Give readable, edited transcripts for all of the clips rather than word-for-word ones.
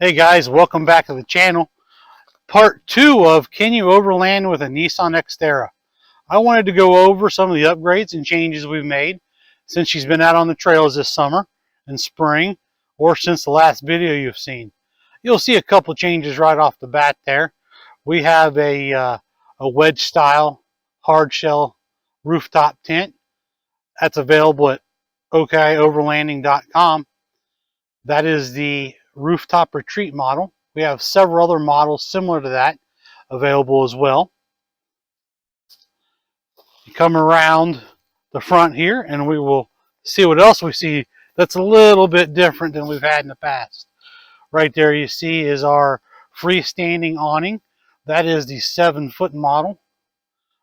Hey guys, welcome back to the channel. Part 2 of Can You Overland with a Nissan Xterra? I wanted to go over some of the upgrades and changes we've made since she's been out on the trails this summer and spring, or since the last video you've seen. You'll see a couple changes right off the bat there. We have a wedge style hard shell rooftop tent that's available at overlanding.com. That is the rooftop retreat model. We have several other models similar to that available as well. You come around the front here and we will see what else we see that's a little bit different than we've had in the past. Right there you see is our freestanding awning. That is the 7-foot model.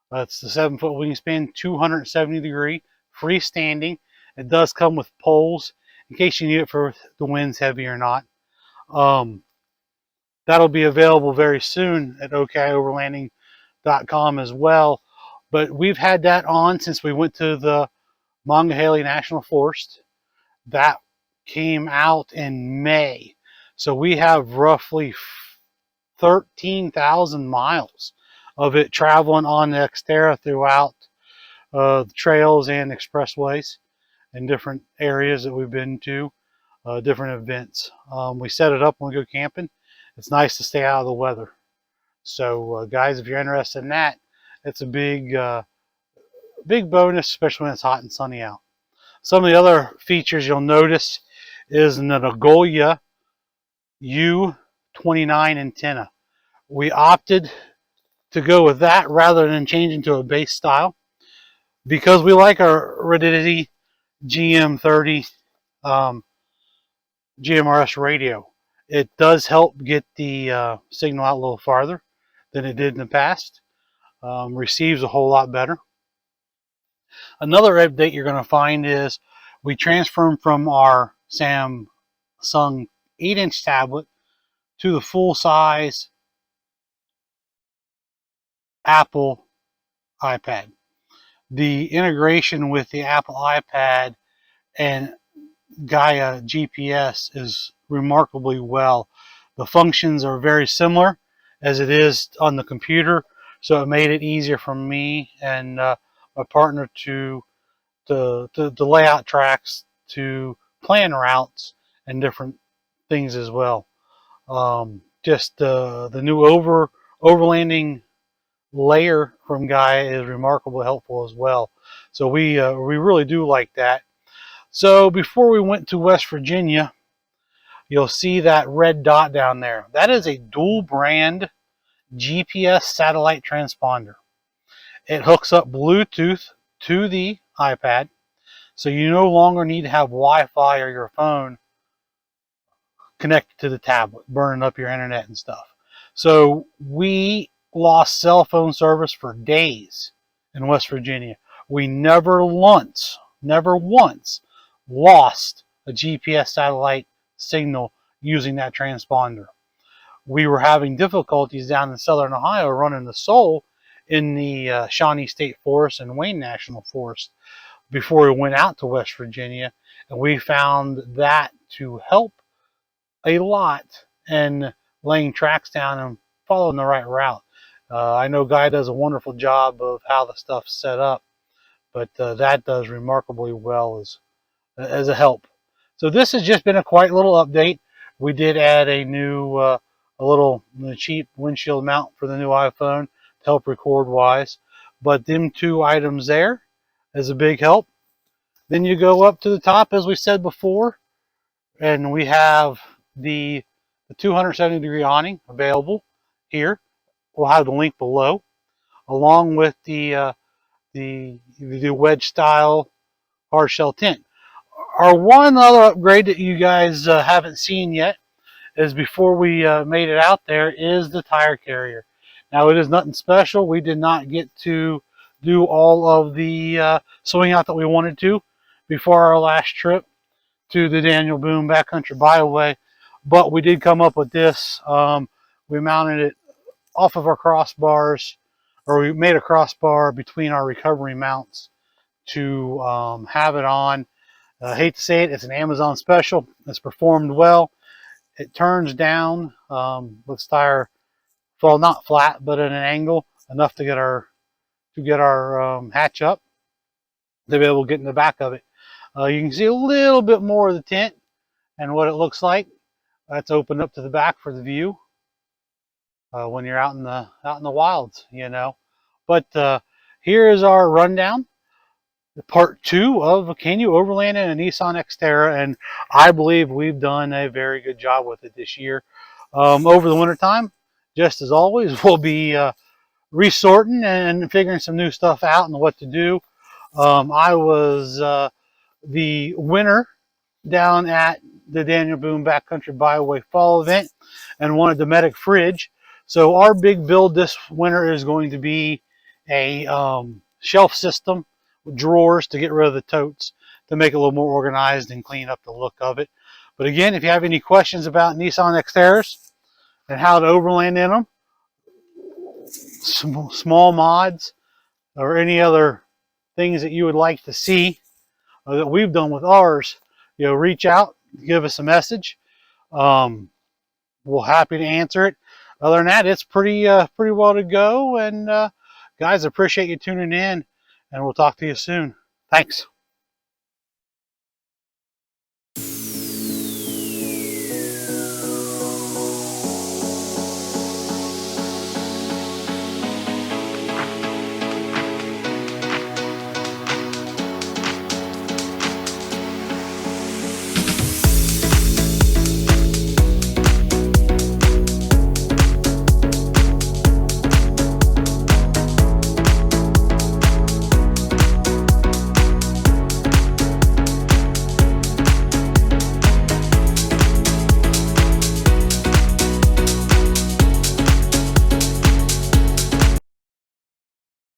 That's the 7-foot wingspan, 270-degree, freestanding. It does come with poles in case you need it for the wind's heavy or not. That'll be available very soon at overlanding.com as well. But we've had that on since we went to the Monongahela National Forest. That came out in May. So we have roughly 13,000 miles of it traveling on the Xterra throughout the trails and expressways in different areas that we've been to, different events. We set it up when we go camping. It's nice to stay out of the weather. So guys, if you're interested in that, it's a big bonus, especially when it's hot and sunny out. Some of the other features you'll notice is the Nagoya U29 antenna. We opted to go with that rather than changing to a base style because we like our Rigidity GM30 GMRS radio. It does help get the signal out a little farther than it did in the past. Receives a whole lot better. Another update you're going to find is we transferred from our Samsung 8-inch tablet to the full-size Apple iPad. The integration with the Apple iPad and Gaia GPS is remarkably well. The functions are very similar as it is on the computer, so it made it easier for me and my partner to lay out tracks, to plan routes and different things as well. Just the new overlanding layer from Gaia is remarkably helpful as well. So we really do like that. So before we went to West Virginia, you'll see that red dot down there. That is a dual brand GPS satellite transponder. It hooks up Bluetooth to the iPad, so you no longer need to have Wi-Fi or your phone connected to the tablet, burning up your internet and stuff. So we lost cell phone service for days in West Virginia. We never once lost a GPS satellite signal using that transponder. We were having difficulties down in southern Ohio running the Soul in the Shawnee State Forest and Wayne National Forest before we went out to West Virginia, and we found that to help a lot in laying tracks down and following the right route. I know Guy does a wonderful job of how the stuff's set up, but that does remarkably well as a help. So this has just been a quiet little update. We did add a new, a little cheap windshield mount for the new iPhone to help record wise. But them two items there is a big help. Then you go up to the top, as we said before, and we have the 270-degree awning available here. We'll have the link below, along with the wedge style hard shell tent. Our one other upgrade that you guys haven't seen yet is before we made it out there is the tire carrier. Now it is nothing special. We did not get to do all of the swing out that we wanted to before our last trip to the Daniel Boone Backcountry Byway, but we did come up with this. We mounted it off of our crossbars, or we made a crossbar between our recovery mounts to have it on. I hate to say it, it's an Amazon special. It's performed well. It turns down with tire, well, not flat, but at an angle enough to get our hatch up to be able to get in the back of it. You can see a little bit more of the tent and what it looks like. That's opened up to the back for the view when you're out in the wilds, you know. But here is our rundown, part 2 of Can You Overland in a Nissan Xterra, and I believe we've done a very good job with it this year. Over the winter time, just as always, we'll be resorting and figuring some new stuff out and what to do. I was the winner down at the Daniel Boone Backcountry Byway Fall event and won a Dometic fridge. So our big build this winter is going to be a shelf system with drawers to get rid of the totes to make it a little more organized and clean up the look of it. But again, if you have any questions about Nissan Xterras and how to overland in them, small mods, or any other things that you would like to see that we've done with ours, you know, reach out, give us a message. We're happy to answer it. Other than that, it's pretty well to go. And guys, appreciate you tuning in, and we'll talk to you soon. Thanks.